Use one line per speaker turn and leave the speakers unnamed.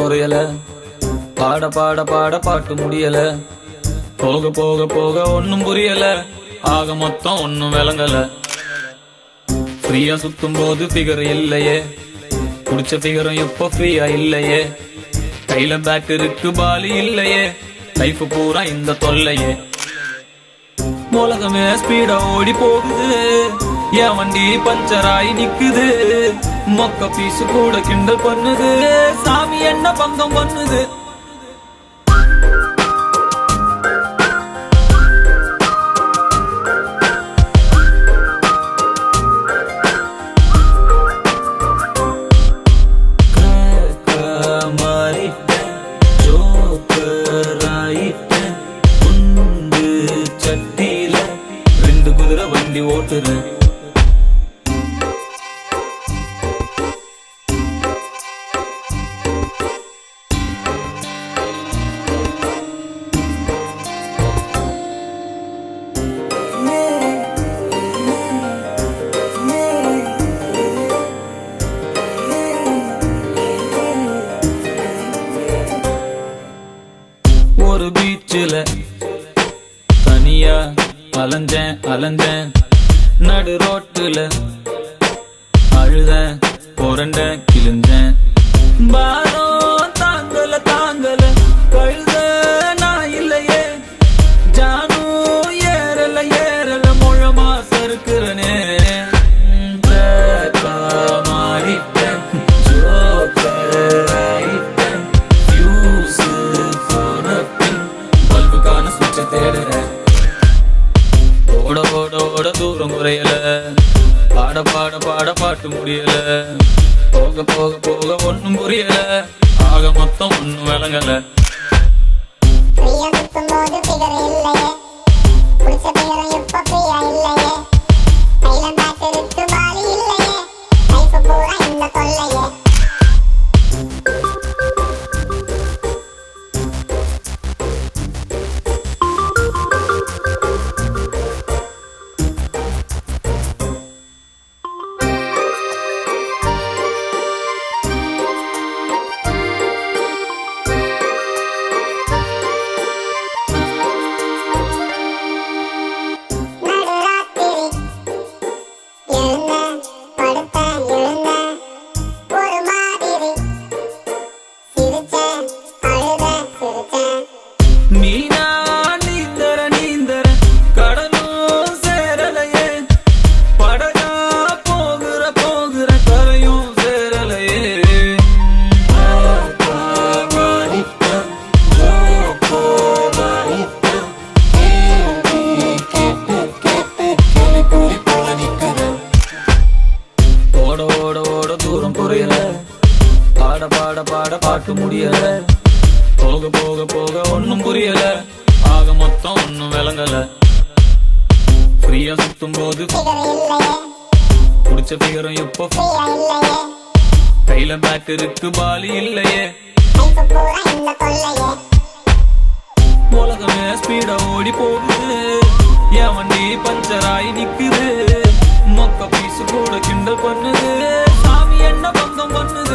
குறையல, பாட பாட பாட பாட்டு முடியல, போக போக போக ஒன்னும் புரியல, ஆக மொத்தம் ஒன்னும் விளங்கல. ஃப்ரீயா சுத்தும் போது ஃபிகர் இல்லையே, குடிச்ச ஃபிகரும் எப்போ ஃப்ரீயா இல்லையே, கையில பேட் இருக்கு பாலி இல்லையே, லைஃப் பூரா இந்த தொல்லையே. உலகமே ஸ்பீடா ஓடி போகுது, என் வண்டி பஞ்சர் ஆகி நிக்குது, மொக்க பீசு கூட கிண்டல் பண்ணுது, சாமி என்ன பங்கம் பண்ணுது. சட்டியில 2 குதிரை வண்டி ஓட்டுறேன். ஒரு பீச்சில தனியா அலைஞ்சேன் அலைஞ்சேன், நடு ரோட்டுல அழுதேன் புரண்டேன் கிழிஞ்சேன், பாரம் தாங்கல தாங்கல கழுத நான் இல்லையே, ஜானும் ஏறல ஏறல முழமா சறுக்குறனே, மாறிட்டேன் ஜோக்கர் ஆயிட்டேன், ஃபியூஸ் போன பின் பல்புக்கான சுவிட்சை தேடுறேன். ஓட ஓட ஓட தூரம் குறையல, பாட பாட பாட பாட்டு முடியல, போக போக போக ஒன்னும் புரியல, ஆக மொத்தம் ஒன்னும் விளங்கல. நீனா நீந்தர நீந்தர கடலும் சேரலையே, படகா போகிற போகிற கரையும் சேரலையே, ஓட ஓட ஓட தூரம் குறையல, பாட பாட பாட பாட்டு முடியல, போக போக போக ஒன்னும் புரியல, ஆக மொத்தம் ஒன்னும் விளங்கல. ஃப்ரீயா சுத்தும் போது குடிச்ச ஃபிகரும் எப்போ கையில பேட் இருக்கு பாலி இல்லையே, உலகமே ஸ்பீடா ஓடி போகுது, என் வண்டி பஞ்சர் ஆகி நிக்குது, மொக்க பீசு கூட கிண்டல் பண்ணுது, சாமி என்ன பங்கம் பண்ணுது.